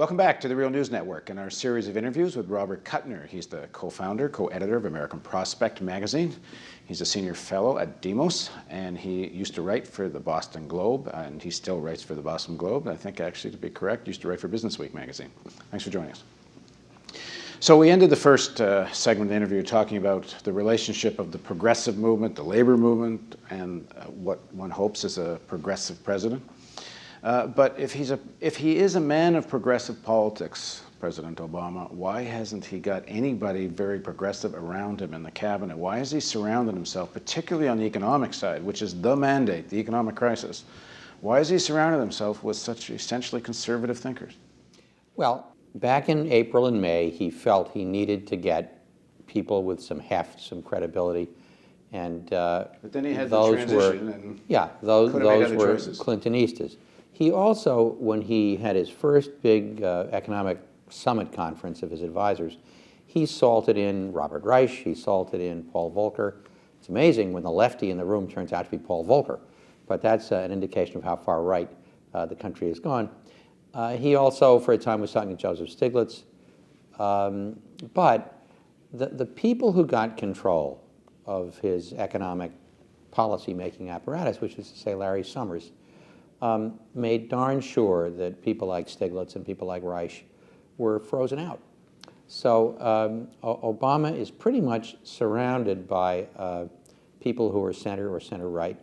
Welcome back to the Real News Network and our series of interviews with Robert Kuttner. He's the co-founder, co-editor of American Prospect magazine. He's a senior fellow at Demos, and he used to write for the Boston Globe, and he still writes for the Boston Globe. I think, actually, to be correct, used to write for Business Week magazine. Thanks for joining us. So we ended the first segment of the interview talking about the relationship of the progressive movement, the labor movement, and what one hopes is a progressive president. But if he is a man of progressive politics, President Obama, why hasn't he got anybody very progressive around him in the cabinet? Why has he surrounded himself, particularly on the economic side, which is the mandate, the economic crisis? Why has he surrounded himself with such essentially conservative thinkers? Well, back in April and May, he felt he needed to get people with some heft, some credibility. And but then he had the transition those were choices. Clintonistas. He also, when he had his first big economic summit conference of his advisors, he salted in Robert Reich, he salted in Paul Volcker. It's amazing when the lefty in the room turns out to be Paul Volcker, but that's an indication of how far right the country has gone. He also, for a time, was talking to Joseph Stiglitz. But the people who got control of his economic policy-making apparatus, which is to say Larry Summers, made darn sure that people like Stiglitz and people like Reich were frozen out. So Obama is pretty much surrounded by people who are center or center-right,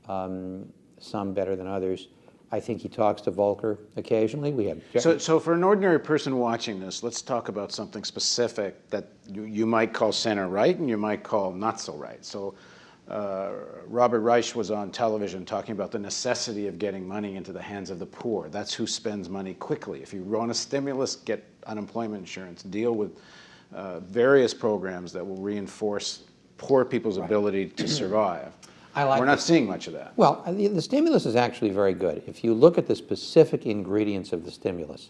some better than others. I think he talks to Volcker occasionally. We have so for an ordinary person watching this, let's talk about something specific that you might call center-right and you might call not-so-right. So Robert Reich was on television talking about the necessity of getting money into the hands of the poor. That's who spends money quickly. If you run a stimulus, get unemployment insurance, deal with various programs that will reinforce poor people's ability to survive. We're not seeing much of that. Well, the stimulus is actually very good. If you look at the specific ingredients of the stimulus,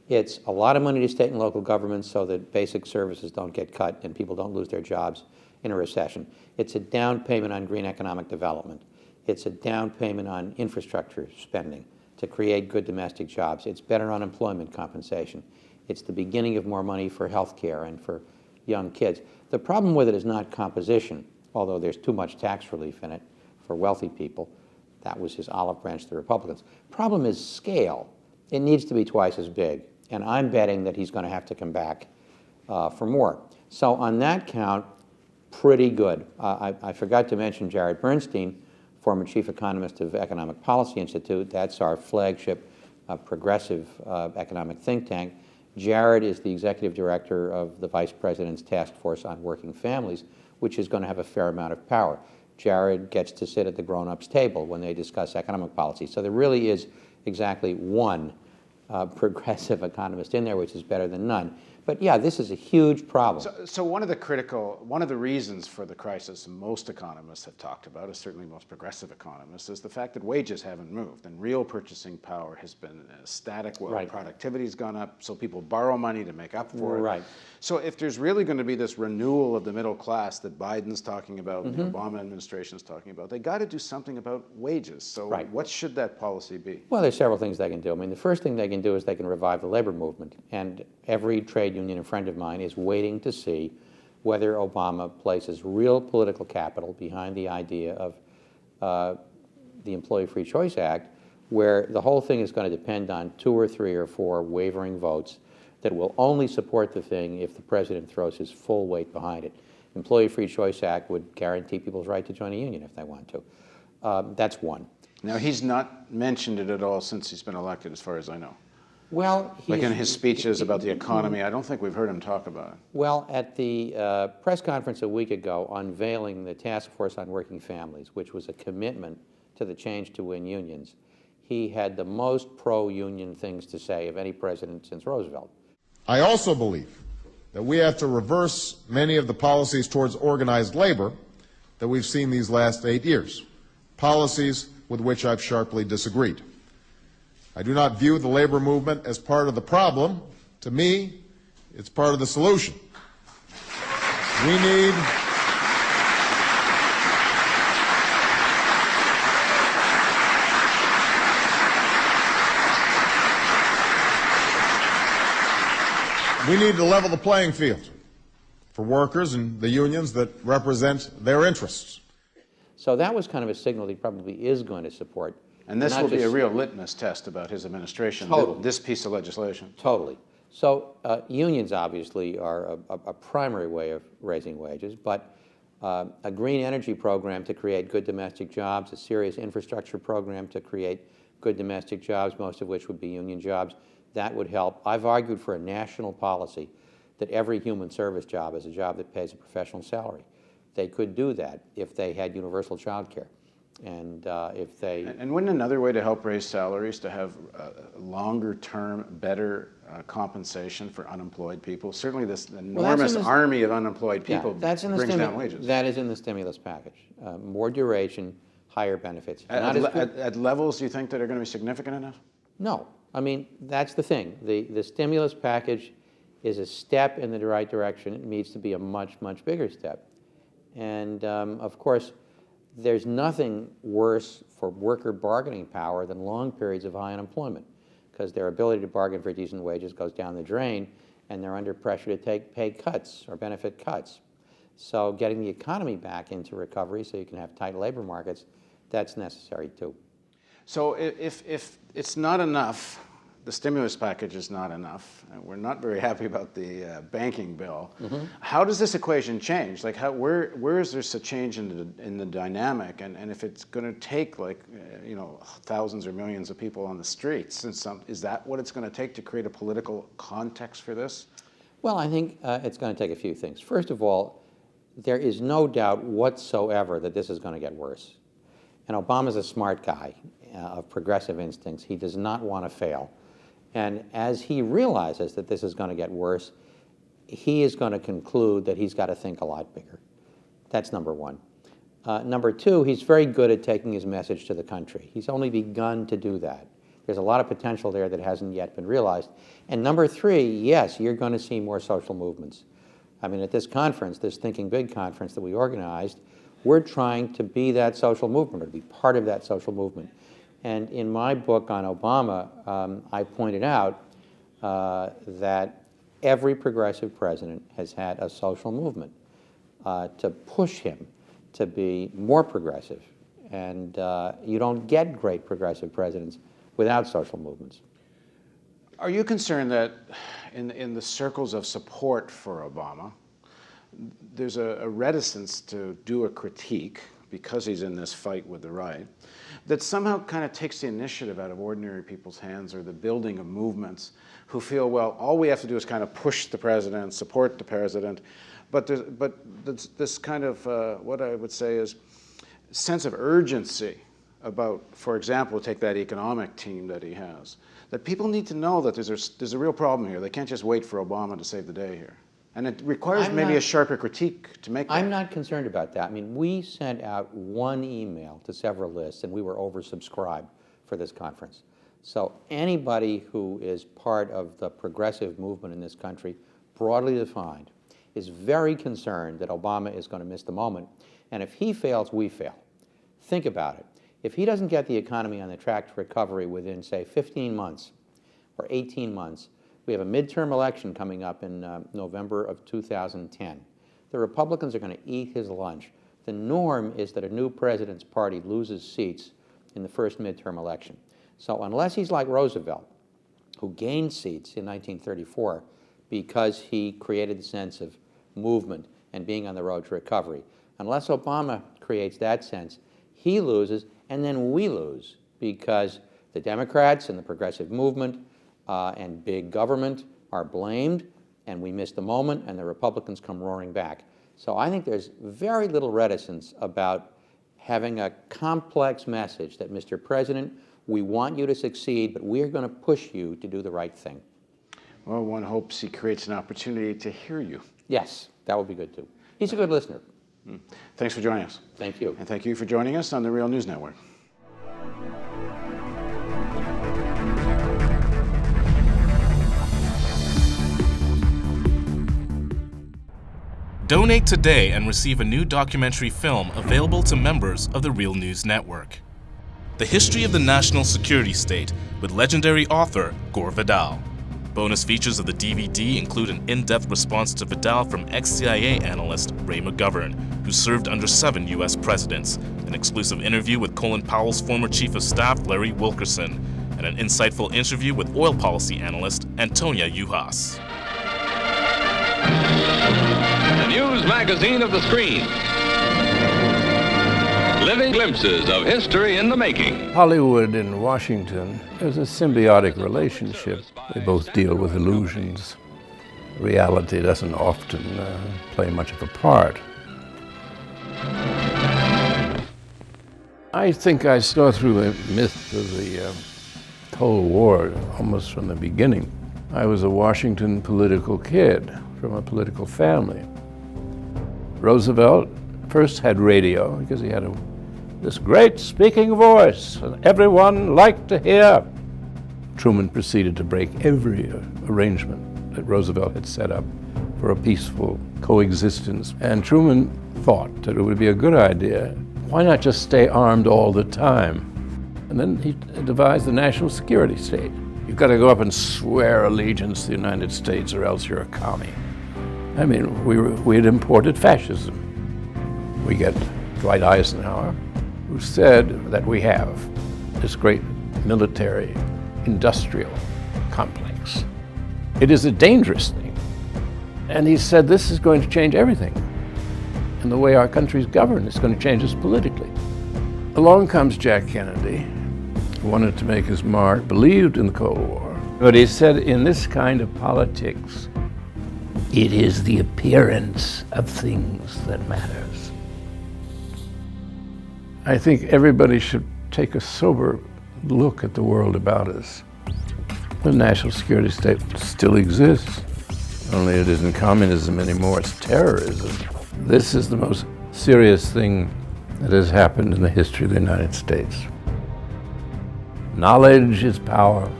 it's a lot of money to state and local governments so that basic services don't get cut and people don't lose their jobs in a recession. It's a down payment on green economic development. It's a down payment on infrastructure spending to create good domestic jobs. It's better unemployment compensation. It's the beginning of more money for health care and for young kids. The problem with it is not composition, although there's too much tax relief in it for wealthy people. That was his olive branch to the Republicans. Problem is scale. It needs to be twice as big. And I'm betting that he's going to have to come back for more. So on that count, pretty good. I forgot to mention Jared Bernstein, former chief economist of Economic Policy Institute. That's our flagship progressive economic think tank. Jared is the executive director of the vice president's task force on working families, which is going to have a fair amount of power. Jared gets to sit at the grown-ups table when they discuss economic policy. So there really is exactly one progressive economist in there, which is better than none. But yeah, this is a huge problem. So one of the reasons for the crisis most economists have talked about, certainly most progressive economists, is the fact that wages haven't moved and real purchasing power has been static while productivity's gone up, so people borrow money to make up for it. Right. So if there's really going to be this renewal of the middle class that Biden's talking about, the Obama administration's talking about, they got to do something about wages. So what should that policy be? Well, there's several things they can do. I mean, the first thing they can do is they can revive the labor movement. And every trade union and friend of mine is waiting to see whether Obama places real political capital behind the idea of the Employee Free Choice Act, where the whole thing is going to depend on 2 or 3 or 4 wavering votes that will only support the thing if the president throws his full weight behind it. Employee Free Choice Act would guarantee people's right to join a union if they want to. That's one. Now, he's not mentioned it at all since he's been elected, as far as I know. Well, like in his speeches about the economy, I don't think we've heard him talk about it. Well, at the press conference a week ago unveiling the Task Force on Working Families, which was a commitment to the Change to Win unions, he had the most pro-union things to say of any president since Roosevelt. I also believe that we have to reverse many of the policies towards organized labor that we've seen these last 8 years, policies with which I've sharply disagreed. I do not view the labor movement as part of the problem. To me, it's part of the solution. We need We need to level the playing field for workers and the unions that represent their interests. So that was kind of a signal that he probably is going to support. And this not will be a just- real litmus test about his administration, Totally. this piece of legislation. Totally. So unions obviously are a primary way of raising wages, but a green energy program to create good domestic jobs, a serious infrastructure program to create good domestic jobs, most of which would be union jobs, that would help. I've argued for a national policy that every human service job is a job that pays a professional salary. They could do that if they had universal child care. And if they... And wouldn't another way to help raise salaries to have longer-term, better compensation for unemployed people? Certainly this enormous army of unemployed people brings down wages. That is in the stimulus package. More duration, higher benefits. At levels you think that are going to be significant enough? No. I mean, that's the thing. The stimulus package is a step in the right direction. It needs to be a much, much bigger step. And, of course, there's nothing worse for worker bargaining power than long periods of high unemployment, because their ability to bargain for decent wages goes down the drain, and they're under pressure to take pay cuts or benefit cuts. So getting the economy back into recovery so you can have tight labor markets, that's necessary too. So if it's not enough, the stimulus package is not enough, and we're not very happy about the banking bill, how does this equation change? Like, where is there a change in the dynamic? And if it's going to take, like, thousands or millions of people on the streets, is that what it's going to take to create a political context for this? Well, I think it's going to take a few things. First of all, there is no doubt whatsoever that this is going to get worse. And Obama's a smart guy of progressive instincts. He does not want to fail. And as he realizes that this is going to get worse, he is going to conclude that he's got to think a lot bigger. That's number one. Number two, he's very good at taking his message to the country. He's only begun to do that. There's a lot of potential there that hasn't yet been realized. And number three, yes, you're going to see more social movements. I mean, at this conference, this Thinking Big conference that we organized, we're trying to be that social movement, or to be part of that social movement. And in my book on Obama, I pointed out that every progressive president has had a social movement to push him to be more progressive. And you don't get great progressive presidents without social movements. Are you concerned that in the circles of support for Obama, there's a reticence to do a critique, because he's in this fight with the right, that somehow kind of takes the initiative out of ordinary people's hands, or the building of movements who feel, well, all we have to do is kind of push the president, support the president, but this kind of, what I would say is, sense of urgency about, for example, take that economic team that he has, that people need to know that there's a real problem here. They can't just wait for Obama to save the day here. And it requires maybe a sharper critique to make that. I'm not concerned about that. I mean, we sent out one email to several lists, and we were oversubscribed for this conference. So anybody who is part of the progressive movement in this country, broadly defined, is very concerned that Obama is going to miss the moment. And if he fails, we fail. Think about it. If he doesn't get the economy on the track to recovery within, say, 15 months or 18 months, we have a midterm election coming up in November of 2010. The Republicans are going to eat his lunch. The norm is that a new president's party loses seats in the first midterm election. So unless he's like Roosevelt, who gained seats in 1934 because he created the sense of movement and being on the road to recovery, unless Obama creates that sense, he loses, and then we lose, because the Democrats and the progressive movement and big government are blamed, and we miss the moment, and the Republicans come roaring back. So I think there's very little reticence about having a complex message that, Mr. President, we want you to succeed, but we are going to push you to do the right thing. Well, one hopes he creates an opportunity to hear you. Yes, that would be good too. He's a good listener. Thanks for joining us. Thank you. And thank you for joining us on the Real News Network. Donate today and receive a new documentary film available to members of the Real News Network. The History of the National Security State with legendary author Gore Vidal. Bonus features of the DVD include an in-depth response to Vidal from ex-CIA analyst Ray McGovern, who served under 7 U.S. presidents, an exclusive interview with Colin Powell's former Chief of Staff Larry Wilkerson, and an insightful interview with oil policy analyst Antonia Juhas. The news magazine of the screen. Living glimpses of history in the making. Hollywood and Washington, there's a symbiotic relationship. They both deal with illusions. Reality doesn't often play much of a part. I think I saw through the myth of the Cold War almost from the beginning. I was a Washington political kid from a political family. Roosevelt first had radio because he had this great speaking voice and everyone liked to hear. Truman proceeded to break every arrangement that Roosevelt had set up for a peaceful coexistence. And Truman thought that it would be a good idea. Why not just stay armed all the time? And then he devised the national security state. You've got to go up and swear allegiance to the United States or else you're a commie. I mean, we had imported fascism. We get Dwight Eisenhower, who said that we have this great military industrial complex. It is a dangerous thing. And he said this is going to change everything. And the way our country's governed is going to change us politically. Along comes Jack Kennedy, who wanted to make his mark, believed in the Cold War. But he said in this kind of politics, it is the appearance of things that matters. I think everybody should take a sober look at the world about us. The national security state still exists, only it isn't communism anymore, it's terrorism. This is the most serious thing that has happened in the history of the United States. Knowledge is power.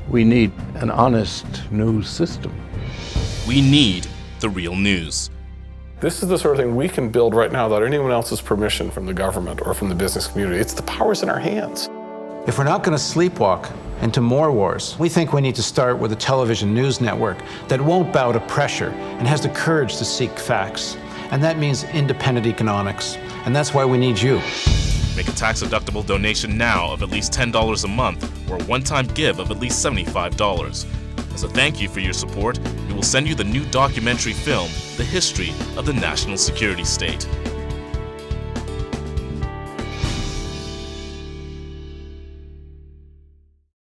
We need an honest news system. We need the real news. This is the sort of thing we can build right now without anyone else's permission from the government or from the business community. It's the power's in our hands. If we're not going to sleepwalk into more wars, we think we need to start with a television news network that won't bow to pressure and has the courage to seek facts. And that means independent economics. And that's why we need you. Make a tax-deductible donation now of at least $10 a month or a one-time give of at least $75. As a thank you for your support, we will send you the new documentary film, The History of the National Security State.